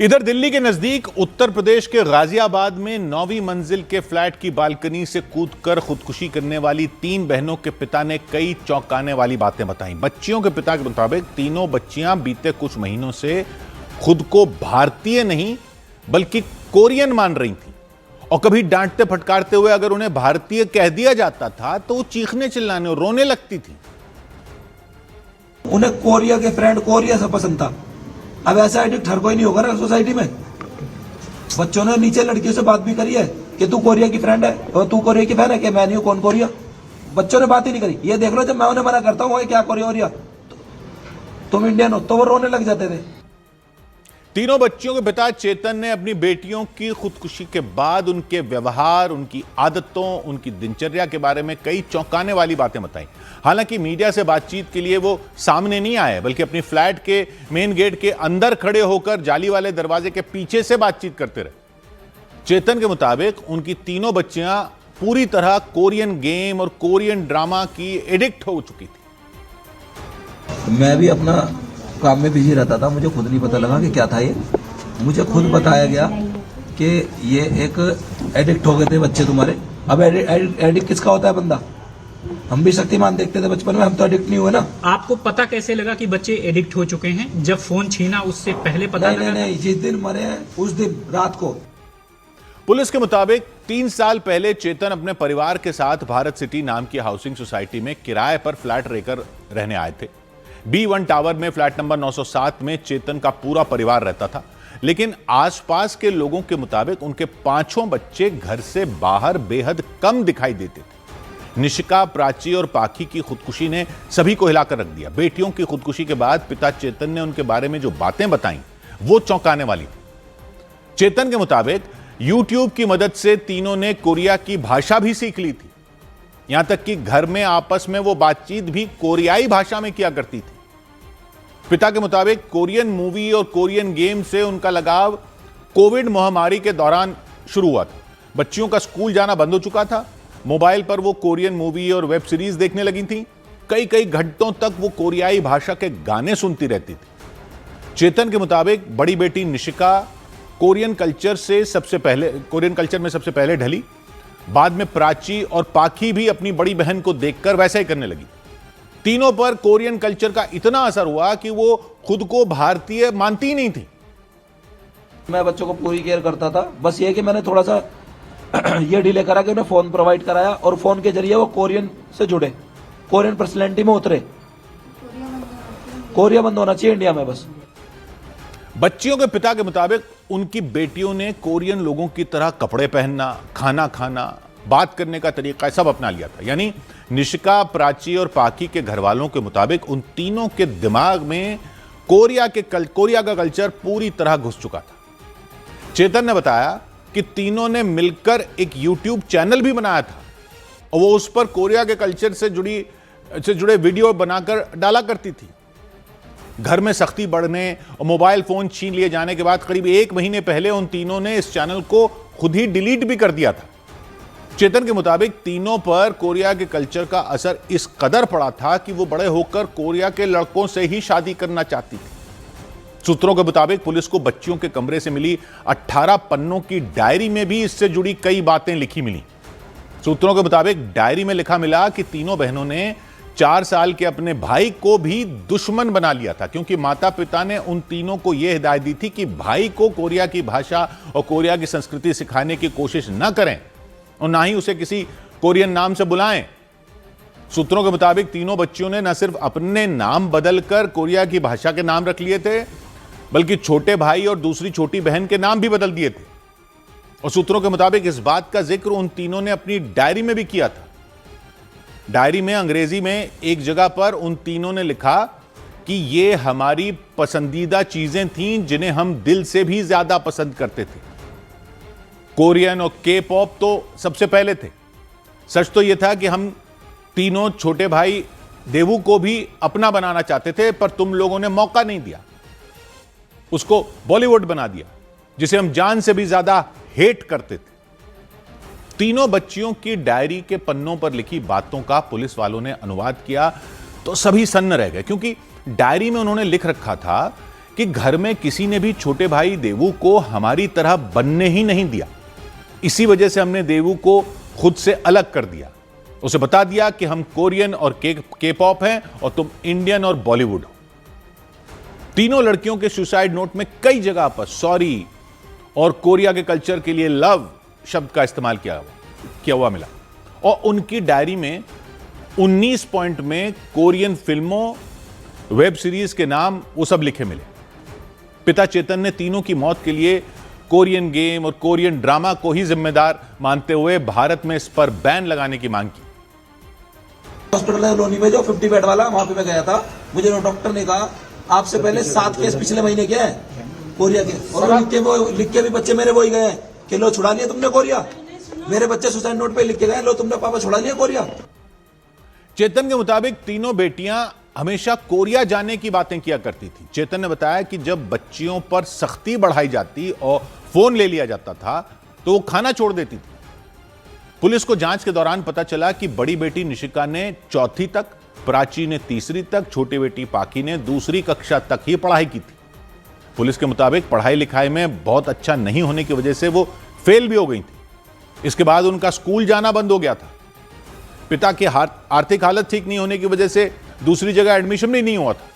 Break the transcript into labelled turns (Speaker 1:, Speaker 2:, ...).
Speaker 1: इधर दिल्ली के नजदीक उत्तर प्रदेश के गाजियाबाद में 9वीं मंजिल के फ्लैट की बालकनी से कूदकर खुदकुशी करने वाली 3 बहनों के पिता ने कई चौंकाने वाली बातें बताई। बच्चियों के पिता के मुताबिक तीनों बच्चियां बीते कुछ महीनों से खुद को भारतीय नहीं बल्कि कोरियन मान रही थी और कभी डांटते फटकारते हुए अगर उन्हें भारतीय कह दिया जाता था तो वो चीखने चिल्लाने और रोने लगती थी।
Speaker 2: उन्हें कोरिया के फ्रेंड कोरिया से पसंद था। अब ऐसा एडिक्ट हर कोई नहीं होगा ना सोसाइटी में। बच्चों ने नीचे लड़कियों से बात भी करी है कि तू कोरिया की फ्रेंड है और तू कोरिया की फैन है कि मैं नहीं हूं, कौन कोरिया। बच्चों ने बात ही नहीं करी। ये देख लो, जब मैं उन्हें मना करता हूं क्या कोरिया तुम इंडियन हो, तो वो रोने लग जाते थे।
Speaker 1: तीनों बच्चियों के पिता चेतन ने अपनी बेटियों की खुदकुशी के बाद उनके व्यवहार, उनकी आदतों, उनकी दिनचर्या के बारे में कई चौंकाने वाली बातें बताई। हालांकि मीडिया से बातचीत के लिए वो सामने नहीं आए, बल्कि अपनी फ्लैट के मेन गेट के अंदर खड़े होकर जाली वाले दरवाजे के पीछे से बातचीत करते रहे। चेतन के मुताबिक उनकी तीनों बच्चियां पूरी तरह कोरियन गेम और कोरियन ड्रामा की एडिक्ट हो चुकी थी।
Speaker 2: मैं भी अपना काम में बिजी रहता था, मुझे खुद नहीं पता लगा कि क्या था ये। मुझे खुद बताया गया कि ये एक एडिक्ट हो गए थे बच्चे तुम्हारे। अब एडिक्ट किसका होता है बंदा? हम भी शक्तिमान देखते थे बचपन में, हम तो एडिक्ट नहीं हुए ना।
Speaker 3: आपको पता कैसे लगा कि बच्चे एडिक्ट हो चुके हैं? जब फोन छीना उससे पहले पता लगा?
Speaker 2: नहीं, जिस दिन मरे हैं उस दिन रात को।
Speaker 1: पुलिस के मुताबिक 3 साल पहले चेतन अपने परिवार के साथ भारत सिटी नाम की हाउसिंग सोसाइटी में किराए पर फ्लैट लेकर रहने आए थे। B1 टावर में फ्लैट नंबर 907 में चेतन का पूरा परिवार रहता था, लेकिन आसपास के लोगों के मुताबिक उनके 5 बच्चे घर से बाहर बेहद कम दिखाई देते थे। निशिका, प्राची और पाखी की खुदकुशी ने सभी को हिलाकर रख दिया। बेटियों की खुदकुशी के बाद पिता चेतन ने उनके बारे में जो बातें बताई वो चौंकाने वाली थी। चेतन के मुताबिक YouTube की मदद से तीनों ने कोरिया की भाषा भी सीख ली थी। यहां तक कि घर में आपस में वो बातचीत भी कोरियाई भाषा में किया करती थी। पिता के मुताबिक कोरियन मूवी और कोरियन गेम से उनका लगाव कोविड महामारी के दौरान शुरू हुआ था। बच्चियों का स्कूल जाना बंद हो चुका था। मोबाइल पर वो कोरियन मूवी और वेब सीरीज देखने लगी थी। कई घंटों तक वो कोरियाई भाषा के गाने सुनती रहती थी। चेतन के मुताबिक बड़ी बेटी निशिका कोरियन कल्चर में सबसे पहले ढली। बाद में प्राची और पाखी भी अपनी बड़ी बहन को देखकर वैसा ही करने लगी। तीनों पर कोरियन कल्चर का इतना असर हुआ कि वो खुद को भारतीय मानती ही नहीं थी।
Speaker 2: मैं बच्चों को पूरी केयर करता था, बस ये कि मैंने थोड़ा सा ये डिले करा कि उन्हें फोन प्रोवाइड कराया और फोन के जरिए वो कोरियन से जुड़े, कोरियन पर्सनैलिटी में उतरे। कोरिया बंद होना चाहिए इंडिया में बस।
Speaker 1: बच्चियों के पिता के मुताबिक उनकी बेटियों ने कोरियन लोगों की तरह कपड़े पहनना, खाना खाना, बात करने का तरीका सब अपना लिया था। यानी निशिका, प्राची और पाखी के घर वालों के मुताबिक उन तीनों के दिमाग में कोरिया का कल्चर पूरी तरह घुस चुका था। चेतन ने बताया कि तीनों ने मिलकर एक YouTube चैनल भी बनाया था और वो उस पर कोरिया के कल्चर से जुड़े वीडियो बनाकर डाला करती थी। घर में सख्ती बढ़ने और मोबाइल फोन छीन लिए जाने के बाद करीब 1 महीने पहले उन तीनों ने इस चैनल को खुद ही डिलीट भी कर दिया था। चेतन के मुताबिक तीनों पर कोरिया के कल्चर का असर इस कदर पड़ा था कि वो बड़े होकर कोरिया के लड़कों से ही शादी करना चाहती थी। सूत्रों के मुताबिक पुलिस को बच्चियों के कमरे से मिली 18 पन्नों की डायरी में भी इससे जुड़ी कई बातें लिखी मिली। सूत्रों के मुताबिक डायरी में लिखा मिला कि तीनों बहनों ने 4 साल के अपने भाई को भी दुश्मन बना लिया था, क्योंकि माता पिता ने उन तीनों को यह हिदायत दी थी कि भाई को कोरिया की भाषा और कोरिया की संस्कृति सिखाने की कोशिश न करें और ना ही उसे किसी कोरियन नाम से बुलाएं। सूत्रों के मुताबिक तीनों बच्चियों ने न सिर्फ अपने नाम बदलकर कोरिया की भाषा के नाम रख लिए थे, बल्कि छोटे भाई और दूसरी छोटी बहन के नाम भी बदल दिए थे। और सूत्रों के मुताबिक इस बात का जिक्र उन तीनों ने अपनी डायरी में भी किया था। डायरी में अंग्रेजी में एक जगह पर उन तीनों ने लिखा कि ये हमारी पसंदीदा चीजें थीं जिन्हें हम दिल से भी ज्यादा पसंद करते थे। कोरियन और K-पॉप तो सबसे पहले थे। सच तो यह था कि हम तीनों छोटे भाई देवू को भी अपना बनाना चाहते थे, पर तुम लोगों ने मौका नहीं दिया। उसको बॉलीवुड बना दिया, जिसे हम जान से भी ज्यादा हेट करते थे। तीनों बच्चियों की डायरी के पन्नों पर लिखी बातों का पुलिस वालों ने अनुवाद किया तो सभी सन्न रह गए, क्योंकि डायरी में उन्होंने लिख रखा था कि घर में किसी ने भी छोटे भाई देवू को हमारी तरह बनने ही नहीं दिया। इसी वजह से हमने देवू को खुद से अलग कर दिया। उसे बता दिया कि हम कोरियन और के पॉप हैं और तुम इंडियन और बॉलीवुड हो। तीनों लड़कियों के सुसाइड नोट में कई जगह पर सॉरी और कोरिया के कल्चर के लिए लव शब्द का इस्तेमाल किया हुआ मिला और उनकी डायरी में 19 पॉइंट में कोरियन फिल्मों, वेब सीरीज के नाम वो सब लिखे मिले। पिता चेतन ने तीनों की मौत के लिए कोरियन गेम और कोरियन ड्रामा को ही जिम्मेदार मानते हुए भारत में इस पर बैन लगाने की मांग की।
Speaker 2: हॉस्पिटल है लोनी में जो 50 बेड वाला, वहां पे मैं गया था। मुझे डॉक्टर ने कहा आपसे पहले 7 केस पिछले महीने के हैं कोरिया के, और लिख के भी बच्चे मेरे वो ही गए हैं कि लो छुड़ा लिया तुमने कोरिया। मेरे बच्चे सुसाइड नोट पे लिख के गए, लो तुमने पापा छुड़ा लिया कोरिया।
Speaker 1: चेतन के मुताबिक तीनों बेटियां हमेशा कोरिया जाने की बातें किया करती थी। चेतन ने बताया कि जब बच्चियों पर सख्ती बढ़ाई जाती और फोन ले लिया जाता था तो वो खाना छोड़ देती थी। पुलिस को जांच के दौरान पता चला कि बड़ी बेटी निशिका ने 4वीं तक, प्राची ने 3री तक, छोटी बेटी पाकी ने 2री कक्षा तक ही पढ़ाई की थी। पुलिस के मुताबिक पढ़ाई लिखाई में बहुत अच्छा नहीं होने की वजह से वो फेल भी हो गई थी। इसके बाद उनका स्कूल जाना बंद हो गया था। पिता की आर्थिक हालत ठीक नहीं होने की वजह से दूसरी जगह एडमिशन भी नहीं हुआ था।